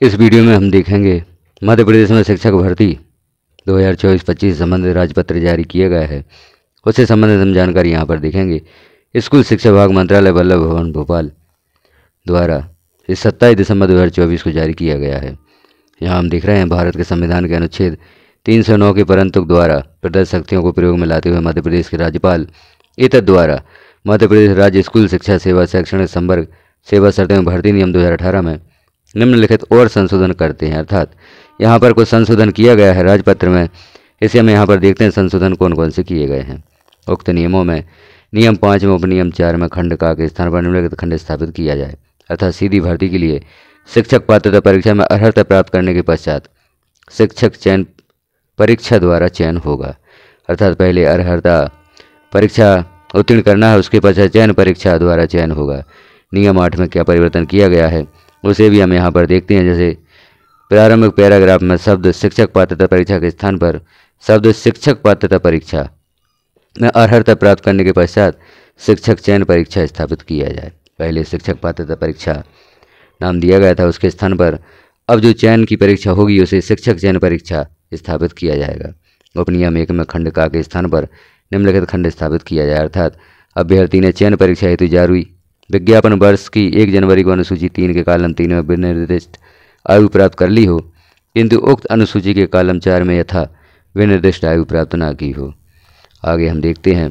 इस वीडियो में हम देखेंगे मध्य प्रदेश में शिक्षक भर्ती 2024-25 संबंधित राजपत्र जारी किया गया है। उससे संबंधित हम जानकारी यहाँ पर देखेंगे। स्कूल शिक्षा विभाग मंत्रालय वल्लभ भवन भोपाल द्वारा इस 27 दिसंबर 2024 को जारी किया गया है। यहाँ हम देख रहे हैं भारत के संविधान के अनुच्छेद 309 के परंतुक द्वारा प्रदत्त शक्तियों को प्रयोग में लाते हुए मध्य प्रदेश के राज्यपाल एतद द्वारा मध्य प्रदेश राज्य स्कूल शिक्षा सेवा शैक्षणिक संवर्ग सेवा शर्तों में भर्ती नियम 2018 में निम्नलिखित और संशोधन करते हैं। अर्थात यहाँ पर कुछ संशोधन किया गया है राजपत्र में। इसे हम यहाँ पर देखते हैं संशोधन कौन कौन से किए गए हैं। उक्त नियमों में नियम 5 में उपनियम 4 में खंड का के स्थान पर निम्नलिखित खंड स्थापित किया जाए। अर्थात सीधी भर्ती के लिए शिक्षक पात्रता परीक्षा में अर्हता प्राप्त करने के पश्चात शिक्षक चयन परीक्षा द्वारा चयन होगा। अर्थात पहले अर्हता परीक्षा उत्तीर्ण करना है, उसके पश्चात चयन परीक्षा द्वारा चयन होगा। नियम 8 में क्या परिवर्तन किया गया है उसे भी हम यहाँ पर देखते हैं। जैसे प्रारंभिक पैराग्राफ में शब्द शिक्षक पात्रता परीक्षा के स्थान पर शब्द शिक्षक पात्रता परीक्षा में अर्हता प्राप्त करने के पश्चात शिक्षक चयन परीक्षा स्थापित किया जाए। पहले शिक्षक पात्रता परीक्षा नाम दिया गया था, उसके स्थान पर अब जो चयन की परीक्षा होगी उसे शिक्षक चयन परीक्षा स्थापित किया जाएगा। उपनियम 1 में खंड का के स्थान पर निम्नलिखित खंड स्थापित किया जाए। अर्थात अभ्यर्थी ने चयन परीक्षा हेतु जारी विज्ञापन वर्ष की 1 जनवरी को अनुसूची 3 के कॉलम 3 में विनिर्दिष्ट आयु प्राप्त कर ली हो, किंतु उक्त अनुसूची के कॉलम 4 में यथा विनिर्दिष्ट आयु प्राप्त न की हो। आगे हम देखते हैं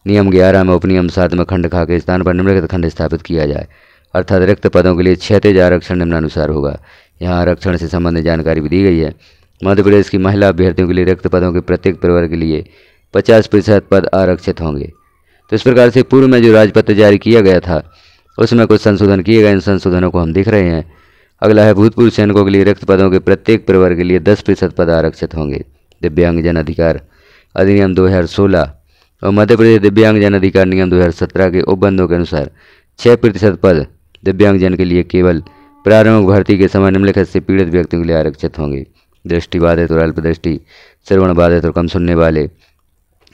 नियम 11 में उपनियम 7 में खंड खा के स्थान पर निम्नलिखित खंड स्थापित किया जाए। अर्थात रिक्त पदों के लिए क्षैतिज आरक्षण निम्नानुसार होगा। यहाँ आरक्षण से संबंधित जानकारी भी दी गई है। मध्य प्रदेश की महिला अभ्यर्थियों के लिए रिक्त पदों के प्रत्येक प्रवर्ग के लिए 50% पद आरक्षित होंगे। तो इस प्रकार से पूर्व में जो राजपत्र जारी किया गया था उसमें कुछ संशोधन किए गए। इन संशोधनों को हम देख रहे हैं। अगला है भूतपूर्व सैनिकों के लिए रिक्त पदों के प्रत्येक प्रवर्ग के लिए 10% पद आरक्षित होंगे। दिव्यांगजन अधिकार अधिनियम 2016 और मध्य प्रदेश दिव्यांगजन अधिकार नियम 2017 के उपबंधों के अनुसार 6% पद दिव्यांगजन के लिए केवल प्रारंभिक भर्ती के समय निम्नलिखित से पीड़ित व्यक्तियों के लिए आरक्षित होंगे। दृष्टिबाधित और अल्पदृष्टि, श्रवण बाधित और कम सुनने वाले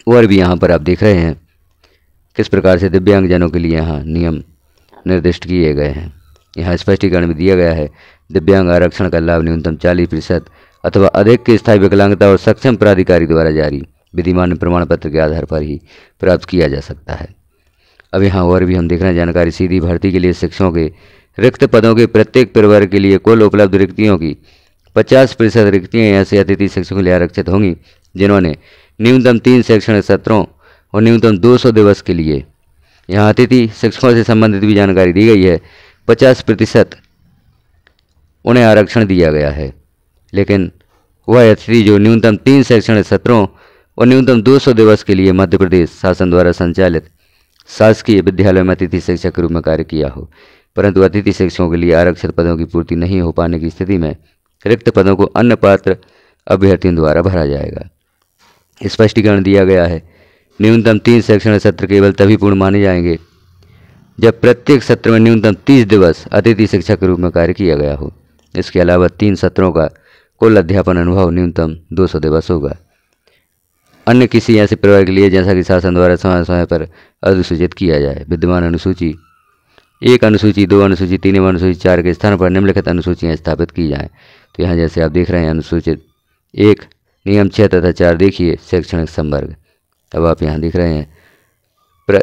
और भी यहाँ पर आप देख रहे हैं किस प्रकार से दिव्यांगजनों के लिए यहाँ नियम निर्दिष्ट किए गए हैं। यहाँ स्पष्टीकरण भी दिया गया है। दिव्यांग आरक्षण का लाभ न्यूनतम 40% अथवा अधिक की स्थायी विकलांगता और सक्षम प्राधिकारी द्वारा जारी विधिमान प्रमाण पत्र के आधार पर ही प्राप्त किया जा सकता है। अब यहाँ और भी हम देख रहे हैं जानकारी। सीधी भर्ती के लिए शिक्षकों के रिक्त पदों के प्रत्येक प्रवर्ग के लिए कुल उपलब्ध रिक्तियों की 50% रिक्तियाँ ऐसे अतिथि शिक्षकों के लिए आरक्षित होंगी जिन्होंने न्यूनतम 3 शैक्षणिक सत्रों और न्यूनतम 200 दिवस के लिए, यहाँ अतिथि शिक्षकों से संबंधित भी जानकारी दी गई है, 50% उन्हें आरक्षण दिया गया है। लेकिन वह अतिथि जो न्यूनतम 3 शैक्षणिक सत्रों और न्यूनतम 200 दिवस के लिए मध्य प्रदेश शासन द्वारा संचालित शासकीय विद्यालय में अतिथि शिक्षक के रूप में कार्य किया हो, परंतु अतिथि शिक्षकों के लिए आरक्षित पदों की पूर्ति नहीं हो पाने की स्थिति में रिक्त पदों को अन्य पात्र अभ्यर्थियों द्वारा भरा जाएगा। स्पष्टीकरण दिया गया है। न्यूनतम 3 शैक्षणिक सत्र केवल तभी पूर्ण माने जाएंगे जब प्रत्येक सत्र में न्यूनतम 30 दिवस अतिथि शिक्षक के रूप में कार्य किया गया हो। इसके अलावा 3 सत्रों का कुल अध्यापन अनुभव न्यूनतम 200 दिवस होगा। अन्य किसी ऐसे प्रवर्ग के लिए जैसा कि शासन द्वारा समय समय पर अधिसूचित किया जाए। विद्यमान अनुसूची 1, अनुसूची 2, अनुसूची 3 एवं अनुसूची 4 के स्थान पर निम्नलिखित अनुसूचियाँ स्थापित की जाएँ। तो यहाँ जैसे आप देख रहे हैं अनुसूचित 1 नियम 6 तथा 4 देखिए शैक्षणिक संवर्ग। अब आप यहाँ देख रहे हैं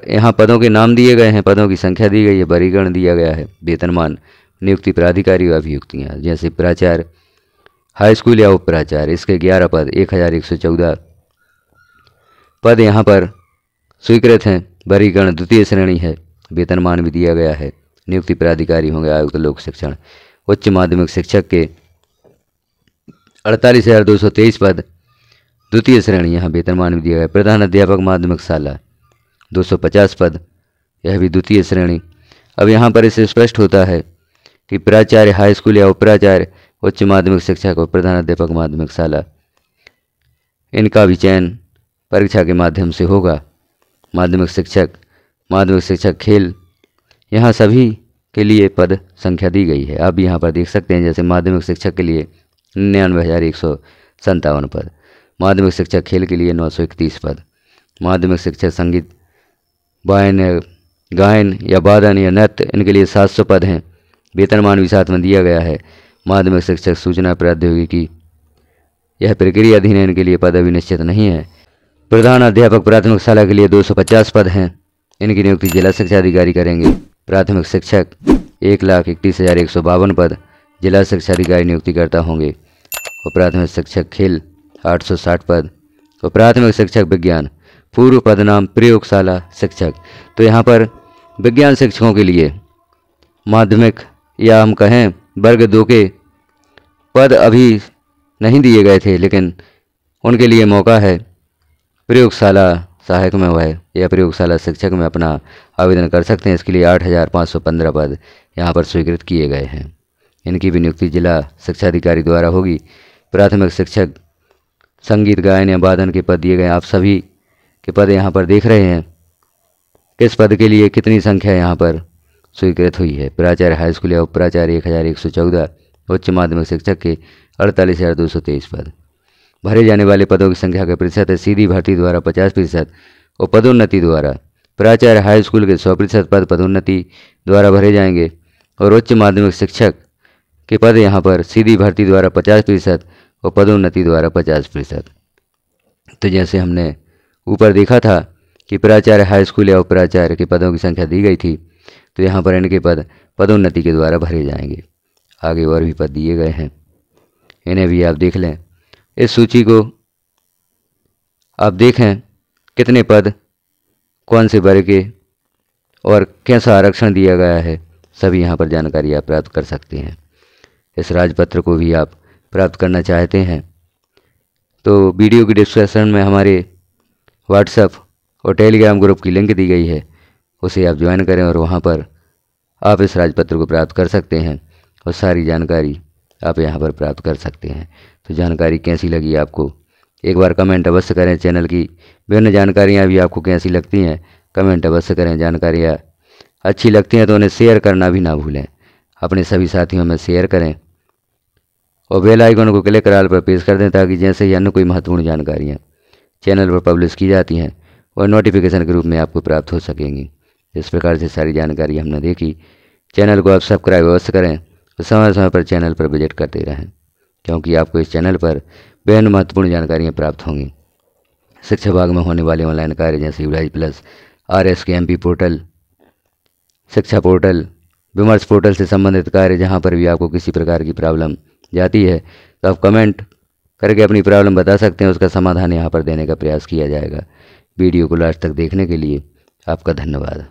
यहाँ पदों के नाम दिए गए हैं, पदों की संख्या दी गई है, वर्गीकरण दिया गया है, वेतनमान, नियुक्ति प्राधिकारी व अभियुक्तियाँ। जैसे प्राचार्य हाई स्कूल या उप प्राचार्य, इसके 11 पद 1114 पद यहाँ पर स्वीकृत हैं। वर्गीकरण द्वितीय श्रेणी है। वेतनमान भी दिया गया है। नियुक्ति प्राधिकारी होंगे आयुक्त लोक शिक्षण। उच्च माध्यमिक शिक्षक के 48,223 पद द्वितीय श्रेणी, यहाँ वेतनमान भी दिया गया। प्रधान अध्यापक माध्यमिक शाला 250 पद, यह भी द्वितीय श्रेणी। अब यहाँ पर इससे स्पष्ट होता है कि प्राचार्य हाई स्कूल या उपाचार्य, उच्च माध्यमिक शिक्षक और प्रधान अध्यापक माध्यमिक शाला, इनका भी चयन परीक्षा के माध्यम से होगा। माध्यमिक शिक्षक खेल, यहाँ सभी के लिए पद संख्या दी गई है। आप यहाँ पर देख सकते हैं जैसे माध्यमिक शिक्षक के लिए 99,157 पद, माध्यमिक शिक्षक खेल के लिए 931 पद, माध्यमिक शिक्षक संगीत गायन या वादन या नृत्य इनके लिए 700 पद हैं। वेतनमान भी साथ में दिया गया है। माध्यमिक शिक्षक सूचना प्रौद्योगिकी, यह प्रक्रिया अधीन के लिए पद अभी निश्चित नहीं है। प्रधान अध्यापक प्राथमिक शाला के लिए 250 पद हैं। इनकी नियुक्ति जिला शिक्षा अधिकारी करेंगे। प्राथमिक शिक्षक 1,31,152 पद जिला शिक्षा अधिकारी नियुक्तिकर्ता होंगे। और प्राथमिक शिक्षक खेल 860 पद। और प्राथमिक शिक्षक विज्ञान पूर्व पद नाम प्रयोगशाला शिक्षक। तो यहाँ पर विज्ञान शिक्षकों के लिए माध्यमिक या हम कहें वर्ग 2 के पद अभी नहीं दिए गए थे, लेकिन उनके लिए मौका है। प्रयोगशाला सहायक में वह या प्रयोगशाला शिक्षक में अपना आवेदन कर सकते हैं। इसके लिए 8,515 पद यहाँ पर स्वीकृत किए गए हैं। इनकी भी नियुक्ति जिला शिक्षा अधिकारी द्वारा होगी। प्राथमिक शिक्षक संगीत गायन या वादन के पद दिए गए। आप सभी के पद यहाँ पर देख रहे हैं। किस पद के लिए कितनी संख्या यहाँ पर स्वीकृत हुई है। प्राचार्य हाई स्कूल या उपप्राचार्य 1,114। उच्च माध्यमिक शिक्षक के 48,223 पद। भरे जाने वाले पदों की संख्या का प्रतिशत है। सीधी भर्ती द्वारा 50% और पदोन्नति द्वारा प्राचार्य हाई स्कूल के 100% पद पदोन्नति द्वारा भरे जाएंगे। और उच्च माध्यमिक शिक्षक के पद यहाँ पर सीधी भर्ती द्वारा 50% और पदोन्नति द्वारा 50%। तो जैसे हमने ऊपर देखा था कि प्राचार्य हाई स्कूल या उपप्राचार्य के पदों की संख्या दी गई थी, तो यहाँ पर इनके पद पदोन्नति के द्वारा भरे जाएंगे। आगे और भी पद दिए गए हैं, इन्हें भी आप देख लें। इस सूची को आप देखें कितने पद कौन से वर्ग के और कैसा आरक्षण दिया गया है, सभी यहाँ पर जानकारी आप प्राप्त कर सकते हैं। इस राजपत्र को भी आप प्राप्त करना चाहते हैं तो वीडियो की डिस्क्रिप्शन में हमारे व्हाट्सएप और टेलीग्राम ग्रुप की लिंक दी गई है, उसे आप ज्वाइन करें और वहाँ पर आप इस राजपत्र को प्राप्त कर सकते हैं और सारी जानकारी आप यहाँ पर प्राप्त कर सकते हैं। तो जानकारी कैसी लगी आपको एक बार कमेंट अवश्य करें। चैनल की विभिन्न जानकारियाँ भी आपको कैसी लगती हैं कमेंट अवश्य करें। जानकारियाँ अच्छी लगती हैं तो उन्हें शेयर करना भी ना भूलें। अपने सभी साथियों में शेयर करें और बेल आइकन को क्लिक कर ऑल पर प्रेस कर दें, ताकि जैसे ही अन्य कोई महत्वपूर्ण जानकारियाँ चैनल पर पब्लिश की जाती हैं और नोटिफिकेशन के रूप में आपको प्राप्त हो सकेंगी। इस प्रकार से सारी जानकारी हमने देखी। चैनल को आप सब्सक्राइब अवश्य करें और समय समय पर चैनल पर विजिट करते रहें, क्योंकि आपको इस चैनल पर बेहद महत्वपूर्ण जानकारियाँ प्राप्त होंगी। शिक्षा विभाग में होने वाले ऑनलाइन कार्य जैसे यूलाइज प्लस, RSKMP पोर्टल, शिक्षा पोर्टल, विमर्श पोर्टल से संबंधित कार्य, जहाँ पर भी आपको किसी प्रकार की प्रॉब्लम जाती है तो आप कमेंट करके अपनी प्रॉब्लम बता सकते हैं। उसका समाधान यहाँ पर देने का प्रयास किया जाएगा। वीडियो को लास्ट तक देखने के लिए आपका धन्यवाद।